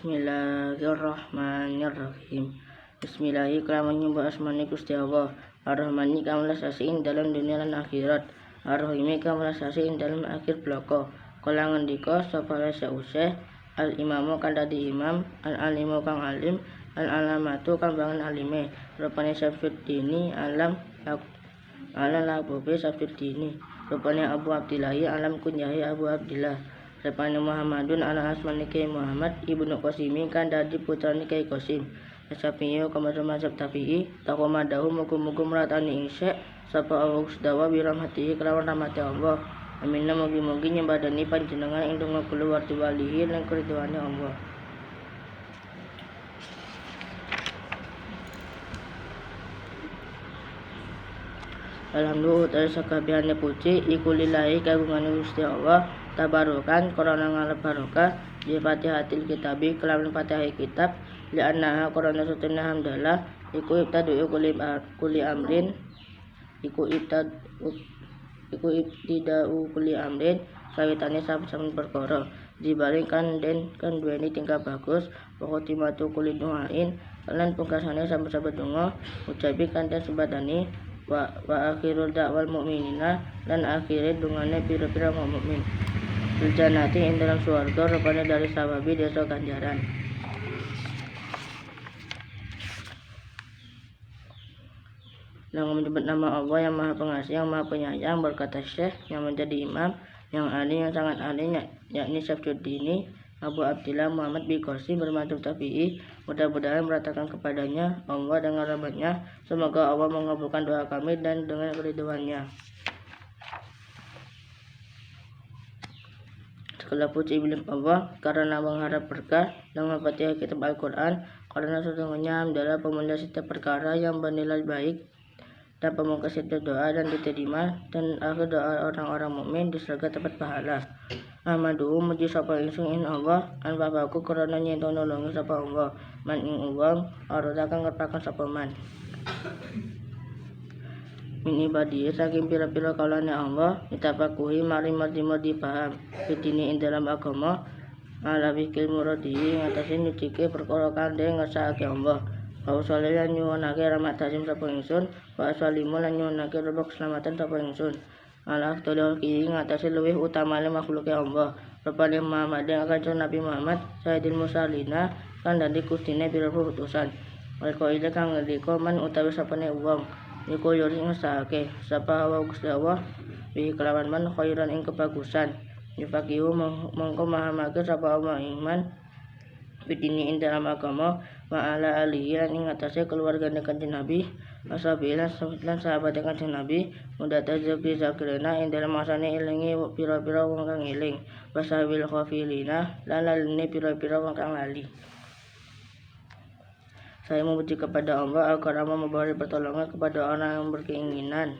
Bismillahirrahmanirrahim. Bismillahi kelawan nyembah asmani Gusti Allah. Ar-Rahmani kang welas asihin dalam dunia lan akhirat. Ar-Rahimi kang welas asihin dalam akhir bloko. Kala ngendika sapa useh al-imamu kang dadi imam, al-alimu kang alim, al-alamatu kang bangun alime. Rupane Syamsuddini alam labubi Syamsuddini. Rupane Abu Abdillahi alam kunyahi Abu Abdillah. Rupane Muhammadun ala asmani Kiai Muhammad ibnu Qasimi kan dadi putrane Kiai Qasim. Syafi'i kamar mazhab Tafi'i takomadahu muga-muga meratani isya sapa Allah Gustawa bi rahmatihi kelawan rahmati Allah. Amin. Mugi-mugi nyembadani panjenengan ing donga kula warti walihi lan keridhoane Allah. Alhamdulillah utawi sakabehane puji iku lillahi kagungane Gusti Allah tabarukan korona ngalap barokah di Fatihatil Kitabi kelawan Fatihah kitab li annaha korona sutuna hamdalah iku ibtadu kuli amrin ibtidau kuli amrin sawitane saben perkara dibaringkan den kan duweni tingkah bagus wa khotimatu kuli doain lan pungkasane saben donga ucapi kanthi sebadani wa akhirul da'wal mu'minina dan akhirnya dungane pira-pira mukmin fil jannati ing dalam swarga rupane dari sababi desa ganjaran. Dengan menyebut nama Allah yang maha pengasih yang maha penyayang, berkata Syekh yang menjadi imam yang alim yang sangat alim yakni Syamsuddini Abu Abdillah Muhammad bin Qasim bermadzhab Tafi'i. Mudah-mudahan meratakan kepadanya Allah dengan rahmatnya. Semoga Allah mengabulkan doa kami dan dengan keridhoannya. Segala puji milik Allah karena mengharap berkah dengan Fatihah kitab Al-Quran, karena sesungguhnya adalah pemulia setiap perkara yang bernilai baik dan pemungkas setiap doa dan diterima, dan akhir doa orang-orang mukmin di surga tempat pahala. Ahmaduhu muji sapa ingsun in Allah an babaku karena nyentuh nolongi sapa Allah man ing uwang arada kang ngerpaken sapa man min ibadihi saking pira-pira kaulane Allah ditapakuhi mari mardi paham fitini ing dalam agama ala wikil muradihi ngatasi nyucike perkara kang ngersakake Allah. Wa sallallahu lan nyuwunake rahmat tajim sapa ingsun wa sallimu lan nyuwunake rebok keselamatan sapa ingsun ala afdhalil khalqi ngatasi luwih utamane makhluke Allah. Rupane Muhammad yang kanjeng Nabi Muhammad sayyidil mursalina kan dadi kustine pira-pira utusan. Alqaida kang ngendika man utawi sapane wong iku yo ngesake sapa wa Gusti Allah bi kelawan man khairan ing kebagusan. Yufaqihu mongko mahamake sapa Allah iman bidini ing dalam agama wa ala alihi lan ing atase keluargane kanjeng Nabi asabilan sahabat kanjeng Nabi mudata zabi zakrina ing dalam masane elingi pira-pira wong kang eling wasabil khafilina lan laline pira-pira wong kang lali. Saya memuji kepada Allah agar Allah memberi pertolongan kepada orang yang berkeinginan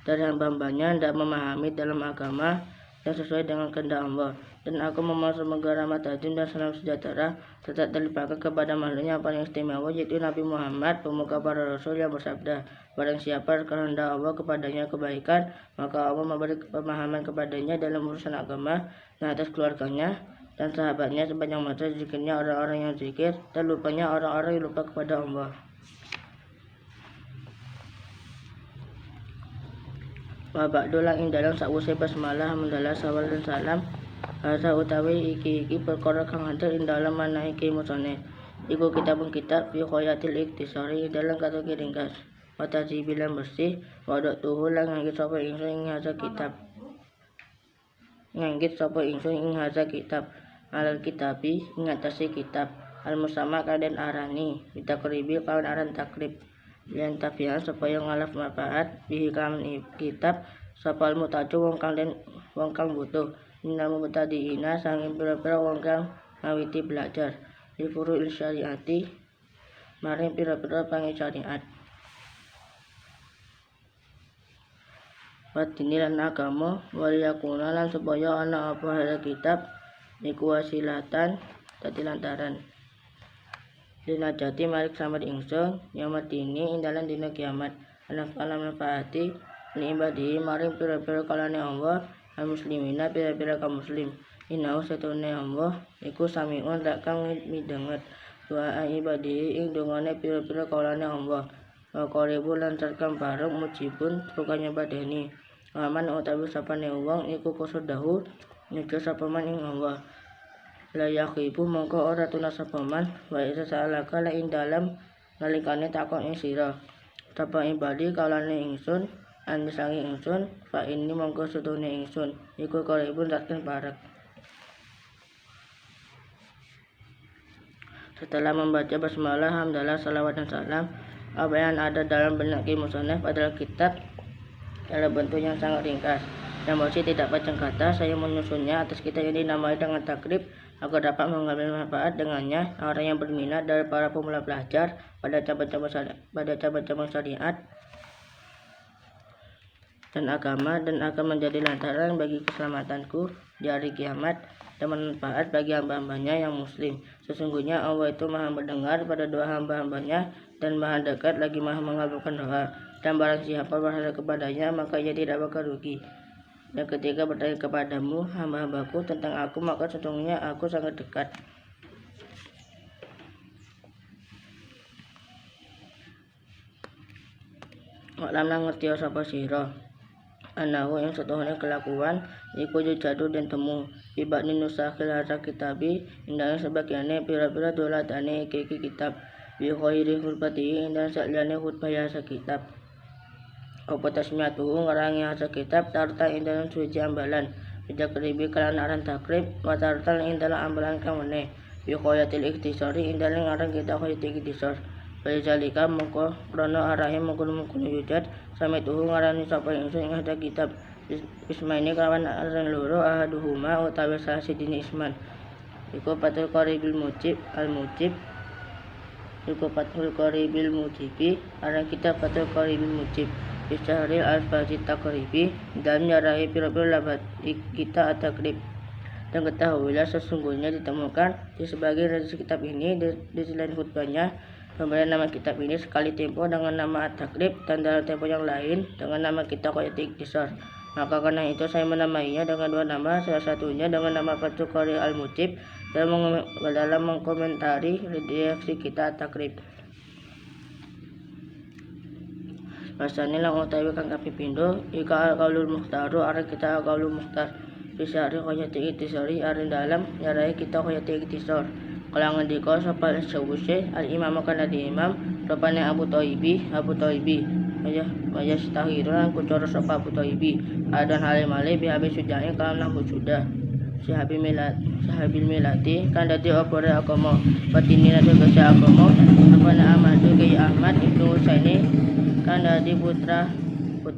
dan hamba-hambanya tidak memahami dalam agama yang sesuai dengan kehendak Allah. Dan aku memohon semoga rahmat tajim dan salam sejahtera tetap terlimpahkan kepada makhluknya yang paling istimewa yaitu Nabi Muhammad pemuka para rasul yang bersabda, barang siapa kehendak Allah kepadanya kebaikan maka Allah memberi pemahaman kepadanya dalam urusan agama dan atas keluarganya dan sahabatnya sepanjang masa zikirnya orang-orang yang zikir dan lupanya orang-orang yang lupa kepada Allah. Wa ba'du lan ing dalam sakwise basmalah hamdalah sawal dan salam asa utawi iki perkara kang hadir ing dalam mana iki musane iku kitab fi khoyatil iktisari dalam kata ringkas wa tajibilan bersih wa tuhu lan nganggit sapa ingsun ing haza kitab alal kitabi ing atase kitab al musamma kaden arani bitakribi kawan aran takrib yang tafian supaya ngalaf manfaat bihi kang kitab sapal mutaju wong kang butuh namu mutadiina sanging pira-pira wong kang ngawiti belajar di furu'il syariati maring pira-pira pangi syariat watini lan agama waliyakuna lan supaya ana apa hal kitab iku wasilatan dadi lantaran dina jati marik samad ingsun yamatini ing dalan dina kiamat alam manfaati ni ibadi maring pira-pira kalane Allah al muslimina pira-pira kaum muslim Inau setune Allah iku samiun dak kang midenget doa ibadi ing dongane pira-pira kaulane Allah. Wa qaribun lan sarkam bareng mujibun rukanya badani. Aman utawi sapane wong iku kusudahu nyekel sapa man ing Allah. La yaqibu mongko ora tunas sapa man wa isa salaka la ing dalam nalikane takon ing sira. Sapa ibadi kaulane ingsun anisangi ingsun fa ini mongko setune ingsun iku qaribun sarkam bareng. Setelah membaca basmalah, hamdalah, salawat dan salam, apa yang ada dalam benak musannaf adalah kitab dalam bentuk yang sangat ringkas. Yang masih tidak panjang kata, saya menyusunnya atas kitab ini dinamai dengan takrib agar dapat mengambil manfaat dengannya orang yang berminat dari para pemula belajar pada cabang-cabang syariat dan agama dan akan menjadi lantaran bagi keselamatanku di hari kiamat dan bermanfaat bagi hamba-hambanya yang muslim. Sesungguhnya Allah itu maha mendengar pada doa hamba-hambanya dan maha dekat lagi maha mengabulkan doa. Dan barang siapa berharap kepadanya maka ia tidak bakal rugi. Dan ketika bertanya kepadamu hamba-hambaku tentang aku maka sesungguhnya aku sangat dekat. Waklam ngerti sapa sira anahu yang setuhune kelakuan iku jadu dan temu ibak nusakhil hasa kitabi indahnya sebagiannya pira-pira dolatane iki kitab bi khairi hurfati indah saklane huruf hasa kitab apa tasmiyatuhu ngarangi hasa kitab tarta indah suci ambalan bijak ribi kalan aran takrib wa tartal indah ambalan kamane bi khayatil ikhtisari indah ngaran kita khayatil ikhtisar Faisalika mongko krono arahe mongko yujad sampai tuhu ngarani sapa ingsun ing ada kitab ismaini kawan aran loro ahaduhuma utawi salah sidine isman iku patul qaribil mujib al mujib iku patul qaribil mujibi aran kitab patul qaribil mujib bisyaril al-fazit taqribi dan nyarahi pira-pira labat kita at-takrib. Dan ketahuilah sesungguhnya ditemukan di sebagian dari kitab ini di selain khutbahnya pemberian nama kitab ini sekali tempo dengan nama at-takrib dan dalam tempo yang lain dengan nama kitab Qayatul Ikhtisar. Maka karena itu saya menamainya dengan dua nama, salah satunya dengan nama Fathul Qari Al-Mujib dalam mengkomentari redaksi kita at-takrib. Rasane lang utawi kang kapipindo ika qaulul mukhtaru arep kita qaulul mukhtar bisari Qayatul Ikhtisari arep dalam nyarai kita Qayatul Ikhtisar. Kalangan diko sapa sawuse al-imam kana di imam rupane Abu Thaibi wajah setahirun kucoro sapa Abu Thaibi adan halimale bi habis sujae kalam nang sudah sahabil milati kan dadi opore agama batini lan tegese agama rupane Ahmadu Kiai Ahmad Ibnu Husaini kan dadi putra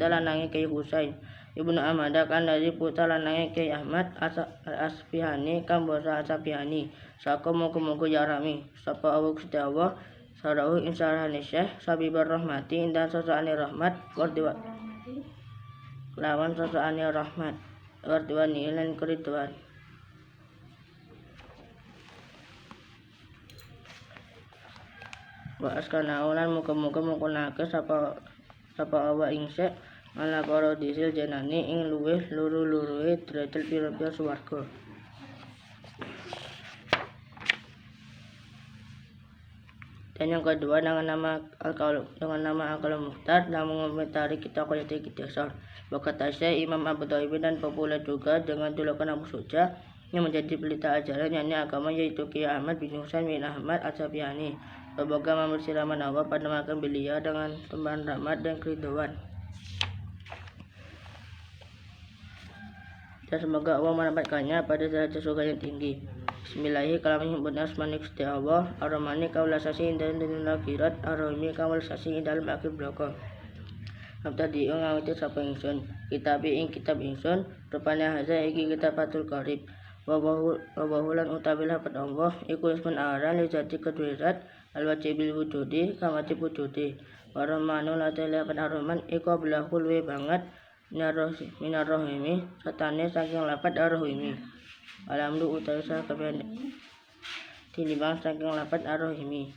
lanange Kiai Husain Ibnu Ahmad kan dari putra lanange Kiai Ahmad Al-Asfihani kan basa Asfihani saka muga-muga yarami sapa awak setawa sarahu insarane Syekh Sabibur Rahmati indan sosokane rahmat kordiwa lawan sosokane rahmat kordiwani lan keridwan wa askana ulan muga-muga mengkonake sapa awak ing Syekh ala para disil jenane ing luweh luru-luruhe derajat pira-pira swarga. Dan yang kedua dengan nama Al-Qalam Mukhtar dan mengomentari kita Qayatul Ikhtisar. Berkata Syekh Imam Abu Thaibi dan populer juga dengan julukan Abu Suja yang menjadi pelita ajaran yakni agama yaitu Kiai Ahmad bin Husain bin Ahmad Asy-Syafi'ani. Semoga memberi rahmat Allah pada makan beliau dengan tembahan rahmat dan keridhaan. Dan semoga Allah menempatkannya pada derajat surga yang tinggi. Bismillahirrahmanirrahim. Benar asmanik Gusti Allah ar-Rahmani kaula sasi indah dunia akhirat ar-Rahimi kaula sasi dalam akhir bloko. Abdi ngawiti sapa ingsun kitab ingsun rupane haza iki kitab Fathul Qarib wa bahulan utawi lapat Allah iku ismun aran li jati kedwirat al-wajibil wujudi kang wajib wujudi wa rahmanu la lapat ar-Rahman iku belahul we banget minar rohimi satane saking lapat ar-Rahimi Alhamdu utawi sakabehane tinimbang saking lapat ar-Rahimi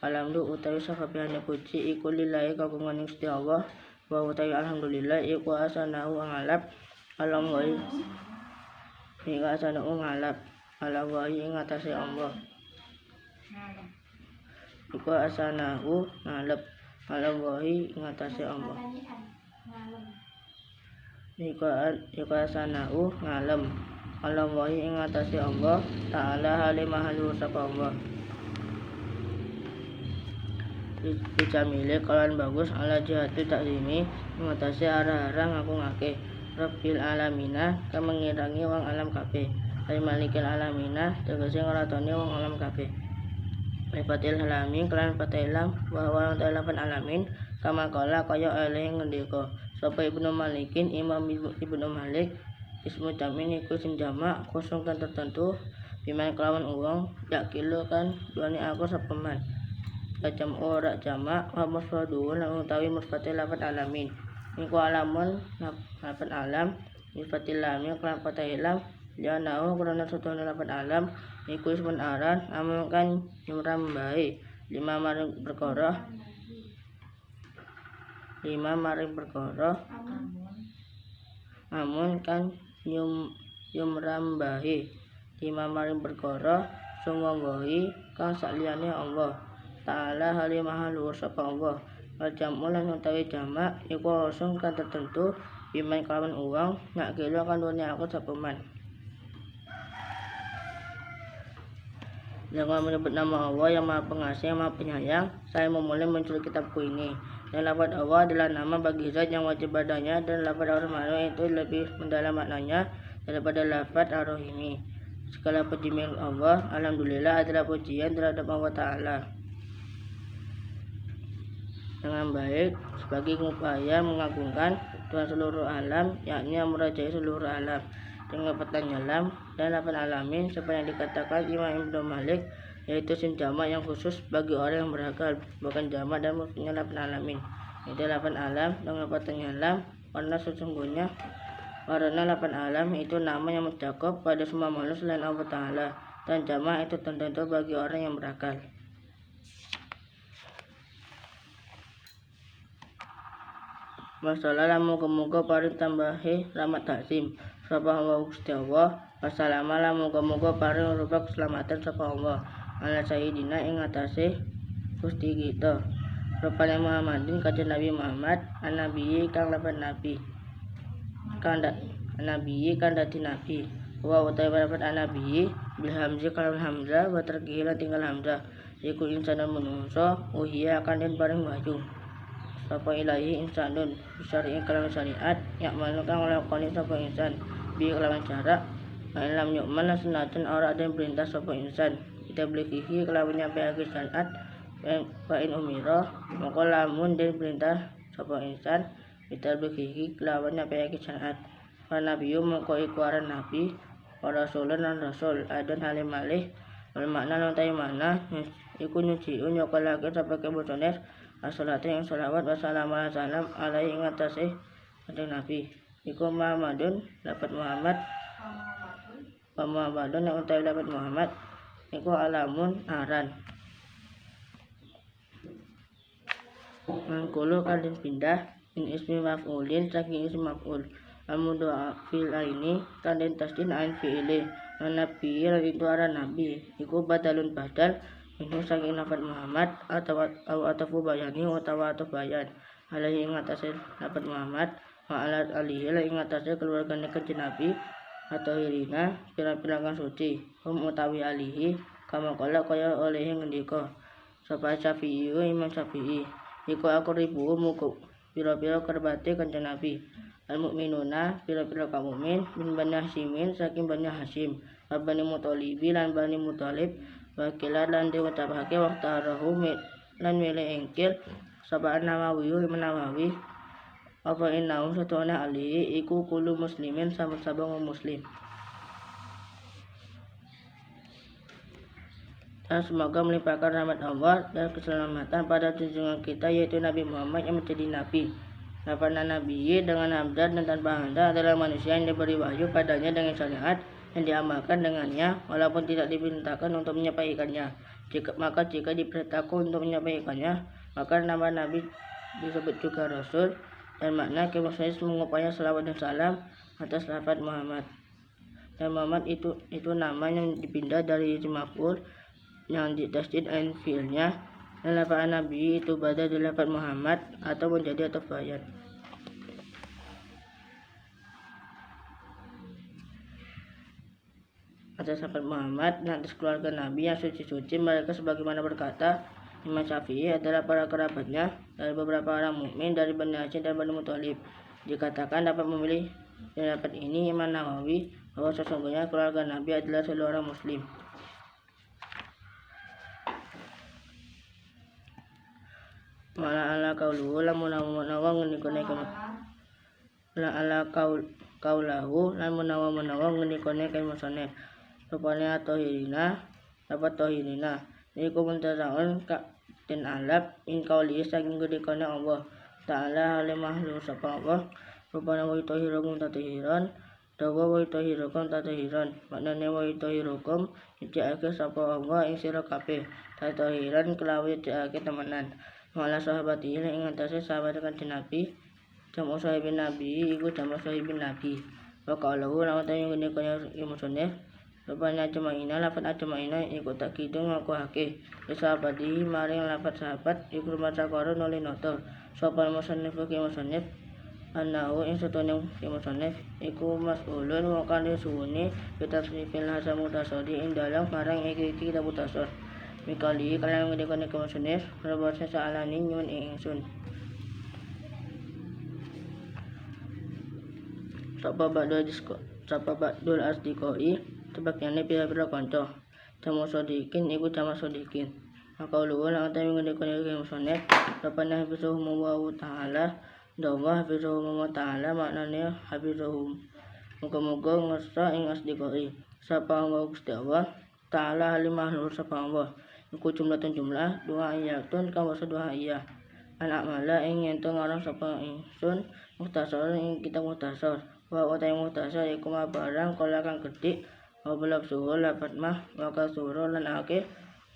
Alhamdu utawi sakabehane puji iku lillahi kagungan Gusti Allah wa utawi alhamdulillah iku asanahu angalap alam Jika sanau ngalap ala wahi ing atase Allah. Jika sanau ngalap ala wahi ing atase Allah. Jika sanau ngalem ala wahi ing atase Allah ta'ala hale mahalu sapa Allah. Dicamile kalan bagus ala jihati taklimi mengatasi arah-arah ngakungake Rabbil alamina kang mengirangi wong alam kabeh ay malikil alamina tegese ngratoni wong alam kabeh Fatil alamin kelan patilam wa talapan alamin kama kala kaya eleh ngendika sapa Ibnu Malikin Imam Ibnu Malik ismu jamin iku sing jamak kosong kan tertentu biman kelawan uang yakilu kan duani aku sapa man jam ora jamak wa mufradun lan utawi mufradil lapan alamin iku alamun lapan alam fatil lam kelan patilam ya nau karena setune lapan alam iku ismun aran amun kan nyuram bae lima maring perkara amun kan nyumram bae lima maring perkara semua wahi kang sakliyane Allah ta'ala hali maha luhur sapa Allah wal jam'u lan utawi jamak iku kosong kan tertentu biman kelawan uang nak kilo kan dunia aku sapa man. Dengan menyebut nama Allah yang maha pengasih yang maha penyayang saya memulai muncul kitabku ini dan lafaz Allah adalah nama bagi zat yang wajib badannya dan lafaz ar-Rahman itu lebih mendalam maknanya daripada lafaz ar-Rahimi. Segala puji milik Allah, alhamdulillah adalah pujian terhadap Allah Ta'ala dengan baik sebagai upaya mengagungkan Tuhan seluruh alam yakni yang merajai seluruh alam dengan pertanyaan lam dan lapan alamin seperti yang dikatakan Imam Ibnu Malik yaitu sim jamak yang khusus bagi orang yang berakal bukan jamak dan maksudnya lapan alamin itu lapan alam dengan pertanyaan lam karena sesungguhnya karena lapan alam itu nama yang mencakup pada semua makhluk selain Allah Ta'ala dan jamak itu tertentu bagi orang yang berakal. Masalah muga-muga paring tambahi rahmat taksim sapa Allah Gusti Allah wassalamu muga-muga paring rupa keselamatan sapa Allah ala sayyidina ing atase Gusti kita rupane Muhammadin kanjeng Nabi Muhammad an-nabi kang lapan nabi kang dadi nabi wa utawi lapan an-nabi bil hamzah kalam hamzah wa tarkilan tinggal hamzah iku insanun manungsa uhiya akan den paring wahyu sapa ilahi insanun syari'in kalam syariat yakmalu kang nglakoni sapa insan bi kelawan cara alam yukman sunatun ora ada perintah sapa insan kita belihi kelawan nyampeake syariat wa in umira maka lamun den perintah sapa insan kita belihi kelawan nyampeake syariat wa nabiyyu maka iku aran nabi wa rasulun lan rasul adon halim malih wal makna lan ta'i makna iku nyuciun nyokolake sapa kebosones as-salatu yang salawat wassalamu salam alaihi ing atase kanjeng Nabi iku Muhammadun dapat Muhammad Muhammadun yang utawi dapat Muhammad iku alamun aran mangkulu kan pindah min ismi maf'ulin saking ismi maf'ul amudu fil aini kan den tasdin ain fi'ili nabi itu aran nabi iku badalun badal ini saking lafaz Muhammad atau bayani atau bayan alaihi ing atase lafaz Muhammad wa ala alihi ing atase keluargane kanjeng Nabi atau hirina pira-pira kang suci utawi alihi kama kala kaya oleh ngendika sapa Syafi'i Imam Syafi'i iku aku ribu muku pira-pira kerbate kanjeng Nabi al mukminuna pira-pira kaum mukmin min Bani Hasyimin saking Bani Hasyim Bani Muthalib lan Bani Muthalib wakilan lan diwacapake waktu arahu lan milih engkil sapa Nawawi Imam Nawawi apa innahu satuna ali iku kulo muslimin sabang muslim. Dan semoga melimpahkan rahmat Allah dan keselamatan pada junjungan kita yaitu Nabi Muhammad yang menjadi nabi. Lafaz nabi dengan hamzah dan tanpa hamzah adalah manusia yang diberi wahyu padanya dengan syariat yang diamalkan dengannya walaupun tidak diperintahkan untuk menyampaikannya. Jika diperintahkan untuk menyampaikannya, maka nama nabi disebut juga rasul dan makna kemusyrikin mengupaya selawat dan salam atas lafaz Muhammad. Dan Muhammad itu nama yang dipindah dari isim maf'ul yang ditasdid ain fi'ilnya, dan lafaz Nabi itu badal dari lafaz Muhammad atau menjadi atau bayan. Atas sahabat Muhammad dan atas keluarga Nabi yang suci-suci, mereka sebagaimana berkata Imam Syafi'i adalah para kerabatnya dari beberapa orang mukmin dari Bani Hashim dan Bani Muthalib. Dikatakan dapat memilih dari dapat ini Imam Nawawi bahwa sesungguhnya keluarga Nabi adalah seluruh muslim. Mala ala kauluhu lamun nawang ngenikone kamu. La ala kaulahu lamun nawang ngenikone kamu musonef. Rupanya tohirina dapat tohirina. Iku muntazaun ka den alap in kauli saking gedekane Allah Ta'ala hale makhluk sapa Allah. Rupanya wa tohirukum tatahiran. Dawa wa tohirukum tatahiran. Maknane wa tohirukum nyuciake sapa Allah ing sira kabeh. Tatahiran kelawi nyuciake temenan. Malah sahabat ini ing atase sahabat Kanjeng Nabi. Jamu sahibin Nabi iku jamu sahibin Nabi. Wa qalahu lawan tayo ngene kaya musonef. Rupanya ajma'ina lafaz ajma'ina iku tak kidung ngakuake sahabati maring lafaz sahabat iku masa karo nuli notor sapa musannif ki musannif anahu ing setune ki musannif iku mas'ulun wa kan suwune bitasrifil hasan mutasadi ing dalam marang iki kitab mutasar mikali kalian ngene ki musannif rabasa sa'alani nyun ingsun sapa ba'dul asdiqoi sebabnya pira-pira kanca jamu sodikin iku jamu sodikin maka uluwa lan tawi ngene-ngene iki musonef rapana hafizuhu wa ta'ala dawa hafizuhu wa ta'ala maknane hafizuhu muga-muga ngersa ing asdiqai sapa wa Gusti Allah ta'ala halimah nur sapa Allah iku jumlah dua ayatun kang basa dua ayat anak mala ing ento ngarang sapa ingsun muhtasar ing kitab muhtasar wa utai muhtasar iku barang kala kang gedhe Wabalak suhul lapat mah maka suruh lan akeh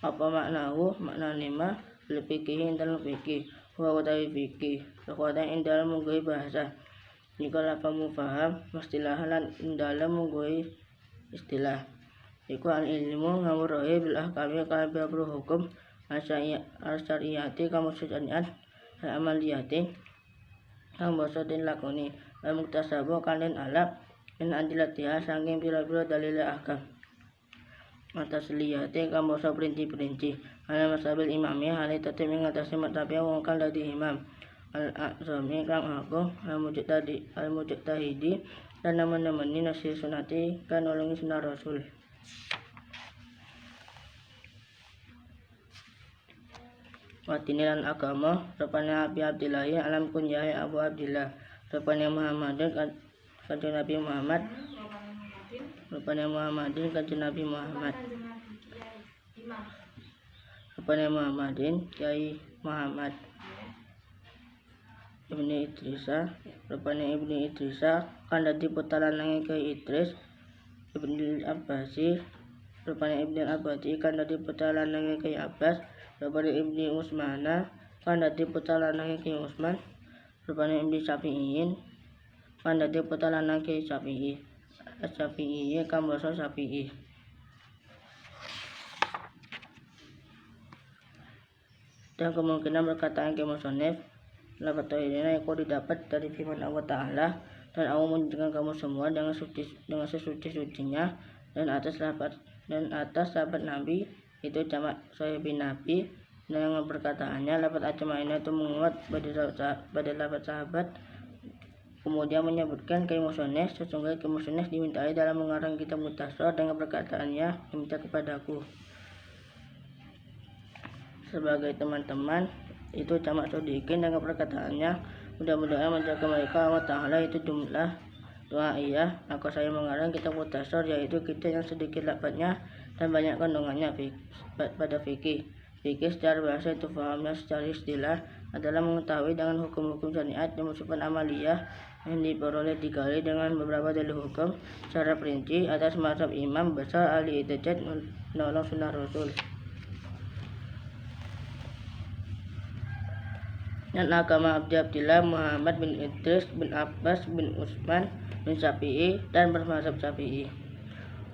apa maknahu maknane mah fikih dalam fikih wa utawi fikih kekuatan ing dalam mungguhi bahasa jika lapamu paham istilah lan ing dalam mungguhi istilah iku al ilmu ngawuruhi bil ahkami kabeh hukum asyariyati kamu syariat amaliyati kang basa den lakoni al muktasabu kalian alap in adilatiha sangking pira-pira dalil ahkam atas liyate kang basa perinci-perinci ala masabil imami hale tetep ing atase matabi wong kang dadi imam al-azami kang agung al-mujtahidi dan nama-namani nasih sunati kan nulungi sunnah rasul watinilan agama rupanya Abi Abdillahi alam kunjai Abu Abdillah rupanya Muhammadin Kanjeng Nabi Muhammad rupanya Muhammadin Kanjeng Nabi Muhammad rupanya Muhammadin Kiai Muhammad Ibni Idrisa rupanya Ibni Idrisa kan dadi putaran nang Kiai Idris Ibni Abbasi rupanya Ibni Abbasi kan dadi putaran nang Kiai Abbas rupanya Ibni Usmana kan dadi putaran nang Kiai Usman rupanya Ibni Syafi'in kan dadi putaran nang Kiai Syafi'i Syafi'i kan basa Syafi'i dan kemungkinan perkataan Kiai musonef lafaz tauhidnya itu didapat dari firman Allah Ta'ala dan Allah menjadikan kamu semua dengan sesuci-sucinya dan atas sahabat Nabi itu jamak sahibin Nabi dan yang perkataannya lafaz ajma'ina itu menguat pada lafaz sahabat. Kemudian menyebutkan Kiai musonef sesungguhnya Kiai musonef dimintai dalam mengarang kitab muhtasar dengan perkataannya diminta kepadaku sebagai teman-teman itu jamak sodikin dengan perkataannya mudah-mudahan menjaga mereka Allah Ta'ala itu jumlah dua iya maka saya mengarang kitab muhtasar yaitu kitab yang sedikit lafadznya dan banyak kandungannya pada fikih secara bahasa itu fahamnya secara istilah adalah mengetahui dengan hukum-hukum syariat yang bersifat amaliyah yang diperoleh digali dengan beberapa dalil hukum secara perinci atas mazhab imam besar ahli ijtihad menolong sunnah rasul dan agama Abdillah Muhammad bin Idris bin Abbas bin Utsman bin Syafi'i dan bermazhab Syafi'i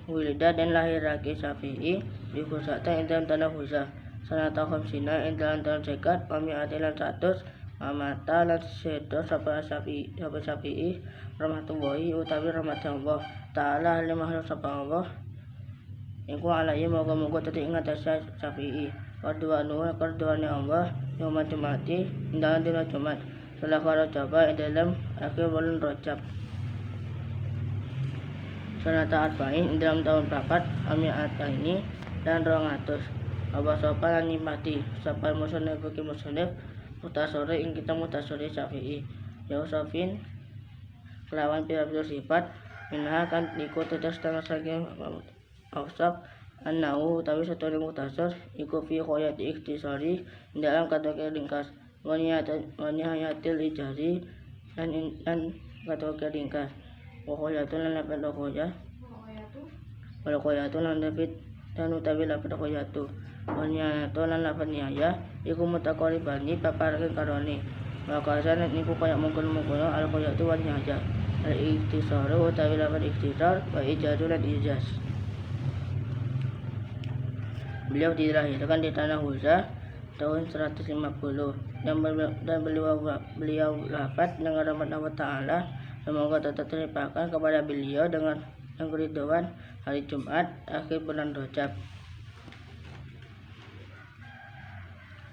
Wulida dan lahir laki Syafi'i di Husata ing dalam tanah Husa sanata khamsina ing dalam tahun 50 pami'ati lan 100 amata lan sedo sapa Syafi'i rahmatullahi utawi rahmat Allah ta'ala hale makhluk sapa Allah iku alaihi moga-moga dadi ing atase Syafi'i karduane Allah yaumul jumati ing dalam dina Jumat salah Rajab ing dalam akhir bulan Rajab sanata arba'in ing dalam tahun 4 ami'ata ini dan 200 apa sapa lan nyimati sapa musonef bagi musonef mutasore ing kita mutasore Syafi'i Yusufin kelawan pira-pira sifat minha kan iku tetes setengah saking ausap anau utawi setune mutasor iku fi khoyati ikhtisari dalam kata ringkas waniyatil ijari dan kata ringkas khoyatun lan lapan khoya wal khoyatun lan dapat dan utawi lapan khoyatu waniyatu lan lapan niyaya iku mutakoribani paparke karone makasan niku kaya mungkul-mungkul al khoyatu wan niyaya al ikhtisaru utawi lapan ikhtisar wa ijazul lan ijaz. Beliau dilahirkan di tanah Husa tahun 150 dan beliau wafat dengan rahmat Allah Ta'ala. Semoga tetap terlimpahkan kepada beliau dengan keridhaan hari Jumat akhir bulan Rajab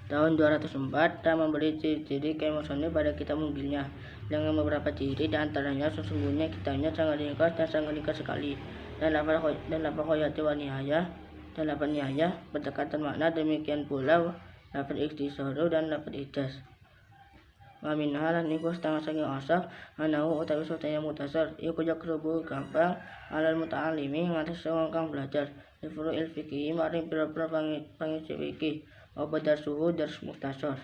tahun 204 dan memberi ciri-ciri kemusonif pada kitab mungilnya dengan beberapa ciri diantaranya sesungguhnya kitabnya sangat ringkas sekali dan lapan khoyati wa nihayah dan lapan nihayah berdekatan makna demikian pula lapan ikhtisaru dan lapan ijaz. Wamin halan iku setengah saking asaf anahu utawi sutaya mutasar iku jakrubu gampang alal muta'alimi ngatas wong kang belajar ifru ilfikih maring pira-pira pangisi fikih apa darsuhu dars mutasar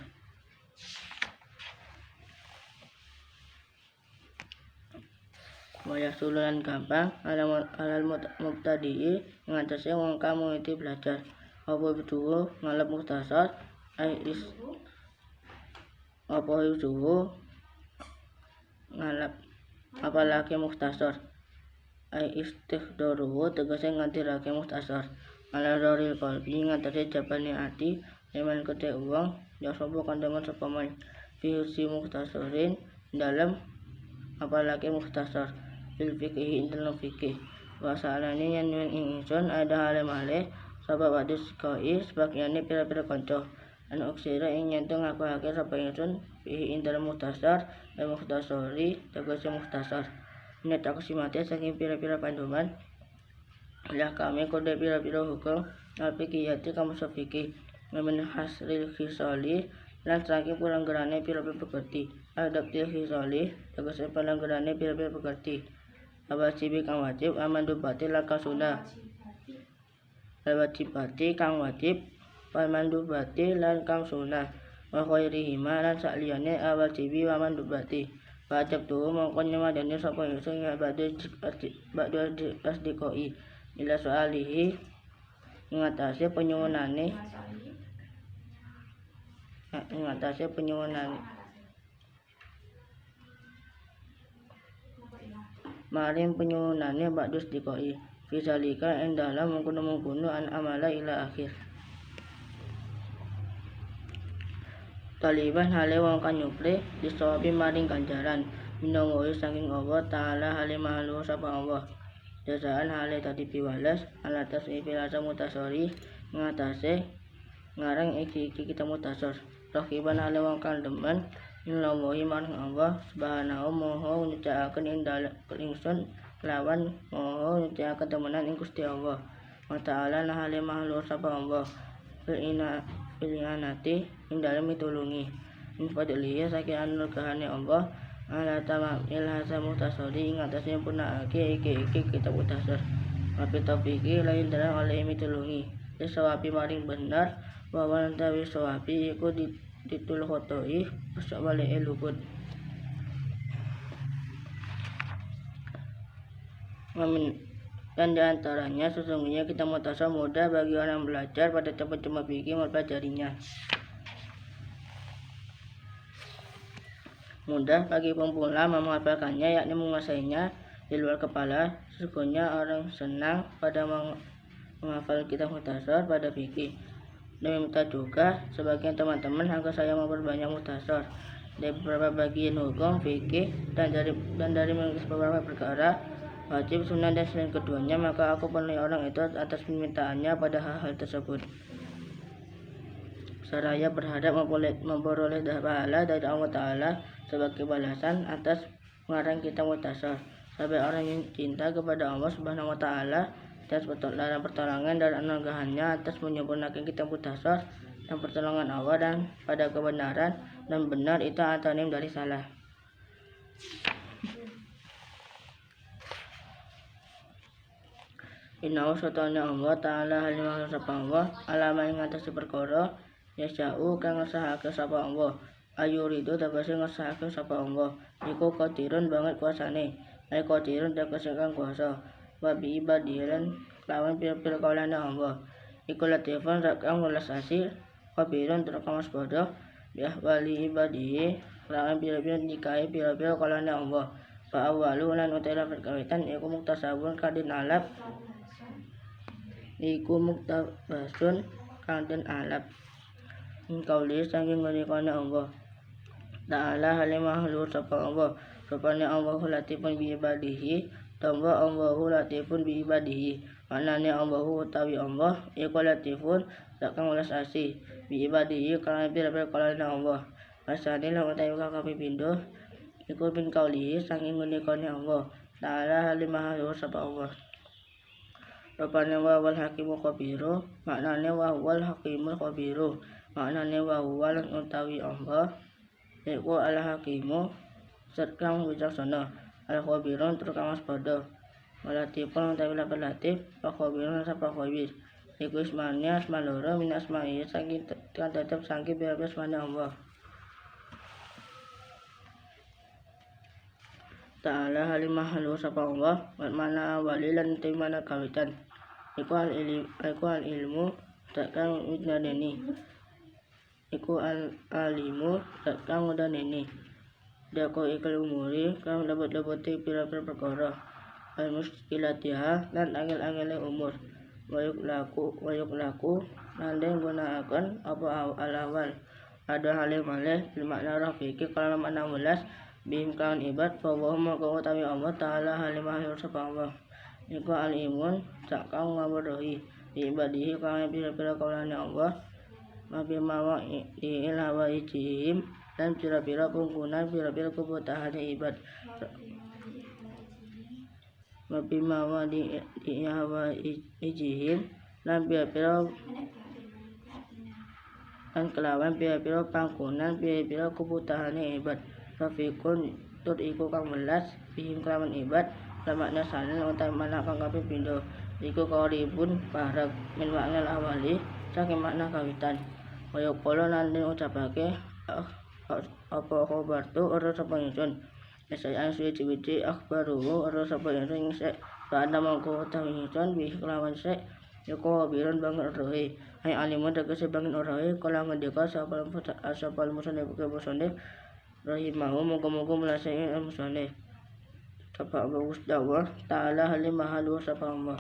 waya sululan gampang alal mubtadi'i ngatas wong kang mengiti belajar apa betul ngalap mutasar apa itu ngalap apalagi mukhtasar ai istighdaruhu tegese ngantirake mukhtasar ala roril qalbi ngatasi jabane ati eman kete uang ya sobo kandangan sapa man fi si mukhtasarin dalam apalagi mukhtasar fil fikih dalam fikih wasalane yen ingsun ada hal malih sabab hadis koi sebagiannya pira-pira kanca an uksira ing nyentuh ngakake sapa ingsun fihi ing dalam mukhtasar dan mukhtasari tegese mukhtasar net taksimate saking pira-pira pandoman lah kami kode pira-pira hukum al-fikiyati kamu fikih memen hasril khisali lan saking pelanggarane pira-pira pekerti adaptil khisali tegese pelanggarane pira-pira pekerti wajib kang wajib amandubati lan kasuna wajibati kang wajib mandubati lan kang sunah wa khairihima lan sakliyane awajibi wa mandubati wajib tuh mongko nyemadani sapa ingsun ba'da asdiqoi ila soalihi ngatasi penyuwunane maring penyuwunane ba'da asdiqoi fisalika ing dalam mengkono-mengkono an amala ila akhir taliban hale wong kang nyupre disawabi maring ganjaran minangka saking Allah Ta'ala hale malu sapa Allah jasaan hale tadi piwalas alatas ifilasa mutasori ngatase ngarang iki kita mutasor rakiban hale wong kang demen minallahi maring Allah subhanahu moho nyecakaken ing dalem ingsun lawan moho nyecakaken temenan ing Gusti Allah wa ta'ala hale malu sapa Allah Ilianati ing dalam mitulungi min fadlihi saking anugerahane Allah ala tamam ilhasa mutasori ing atasnya punake iki kita mutasor tapi topiki lain dalam oleh mitulungi sawabi maring benar bahwa nanti sawabi iku ditul khotoi masak balik elukut dan diantaranya sesungguhnya kita mutasor mudah bagi orang belajar pada tempat cuma fikih mempelajarinya mudah bagi pemula menghafalkannya yakni menguasainya di luar kepala. Sesungguhnya orang senang pada menghafal kitab mukhtasar pada fikih. Dan meminta juga sebagian teman-teman agar saya memperbanyak mukhtasar dari beberapa bagian hukum fikih dan dari mengenai beberapa perkara wajib, sunnah dan selain keduanya, maka aku penuhi orang itu atas permintaannya pada hal-hal tersebut. Seraya berharap memperoleh pahala dari Allah Ta'ala sebagai balasan atas mengarang kitab mukhtasar. Sampai orang yang cinta kepada Allah Subhanahu wa Ta'ala atas pertolongan dan anugerahnya atas menyempurnakan kitab mukhtasar dan pertolongan Allah dan pada kebenaran dan benar itu antonim dari salah. Innahu satana Allah Ta'ala halimah sapa Allah alama ing atas perkara yasau kang ngersahake sapa Allah. Ayuridu tegese ngersahake sapa Allah iku qadirun banget kuasane. Ai qadirun tegese kang kuasa. Wa bi ibadilan lawan pira-pira kaulane Allah. Iku latifun kang welas asih kabirun terkang waspada ya wali ibadihi lawan pira-pira nikahe pira-pira kaulane Allah. Fa awalu lan utara perkawitan iku muktasabun kadin alap iku muktabasun kadin alap kauli saking ngenikane Allah Ta'ala halimah lu sapa Allah rupane Allahu latifun bi ibadihi tamba Allahu latifun bi ibadihi manane Allahu utawi Allah iku latifun sakang welas asih bi ibadihi kana pira-pira kalane Allah asane lan utawi kang pindho iku bin kauli saking ngenikane Allah Ta'ala halimah lu sapa Allah rupane wa wal hakimu khabiru maknane wa wal hakimul khabiru maknane wa wal utawi Allah iku al hakimu serkang wicaksana al khabirun terkang waspada walatifun utawi latif wa khabirun sapa khabir iku ismane asma loro min asma'i saking kan tetep saking pira-pira asmane Allah Ta'ala halimah lu sapa Allah mana walilan te mana kawitan iku al ilmu takkan udhaneni iku al alimu takkan udhaneni dako ikal umuri kang lebet-lebeti pira-pira perkara al muskilatiha lan angel-angele umur wayuk laku lan den gunakaken apa al-awal ada halim malih bil makna rafiki kalau makna welas bim kawan ibad bahwa maka utawi Allah Ta'ala halimah sapa Allah iku alimun sakang ngawruhi ibadihi kang pira-pira kaulane Allah mabi mawa ilawa ijihim dan pira-pira pungkunan pira-pira kebutuhane ibad mabi mawa di ilawa ijihim dan pira-pira kan kelawan pira-pira pangkunan pira-pira kebutuhane ibad rafiqun tur iku kang welas bihim kelawan ibad makna sanen utawi makna kang kaping pindho iku qaribun parek min makna awali saking makna kawitan kaya kala lan ucapake apa khabartu ora sapa ingsun saya suwi-suwi akhbaru ora sapa ingsun sek pada mangko utawi ingsun bih kelawan sek iku birun banget rohe ai alimun tegese banget rohe kala ngendika sapa musane rahimahu moga-moga melasai musane sapa bagus dakwah Ta'ala halimah halu sapa Allah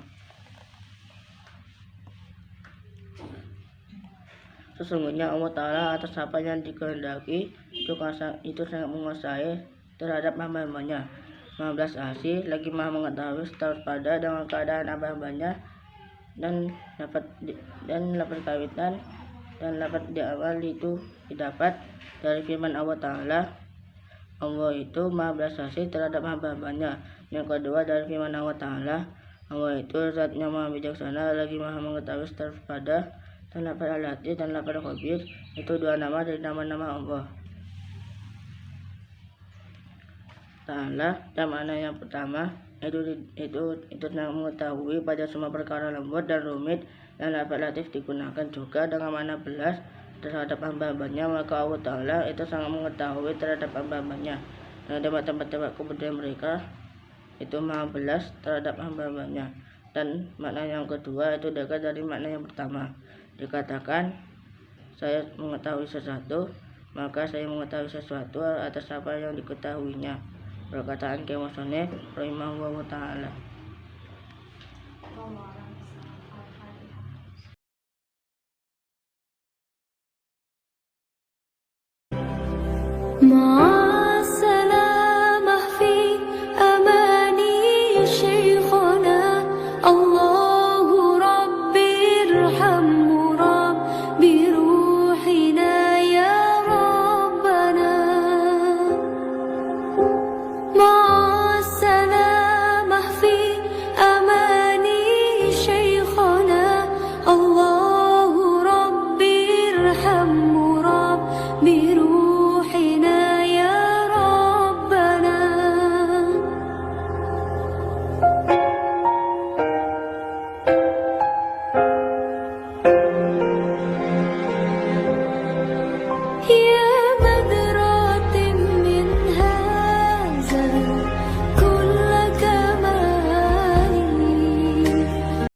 sesungguhnya Allah Ta'ala atas apa yang dikehendaki itu sangat menguasai terhadap hamba-hambanya 15 asih lagi maha mengetahui setelah pada dengan keadaan hamba-hambanya dan dapat kawitan dan dapat di awal itu didapat dari firman Allah Ta'ala Allah itu maha belas asih terhadap hamba-hambanya. Yang kedua dari firman Allah Ta'ala Allah itu zatnya maha bijaksana lagi maha mengetahui setelah pada dan lapar al-latif dan lapar khabir itu dua nama dari nama-nama Allah Ta'ala dan makna yang pertama itu mengetahui pada semua perkara lembut dan rumit dan lapar latif digunakan juga dengan makna belas terhadap hamba-hambanya maka Allah Ta'ala itu sangat mengetahui terhadap hamba-hambanya dan tempat-tempat kemudian mereka itu maha belas terhadap hamba-hambanya dan makna yang kedua itu dekat dari makna yang pertama dikatakan saya mengetahui sesuatu maka saya mengetahui sesuatu atas apa yang diketahuinya perkataan kemasane rahimahullah ta'ala. Ma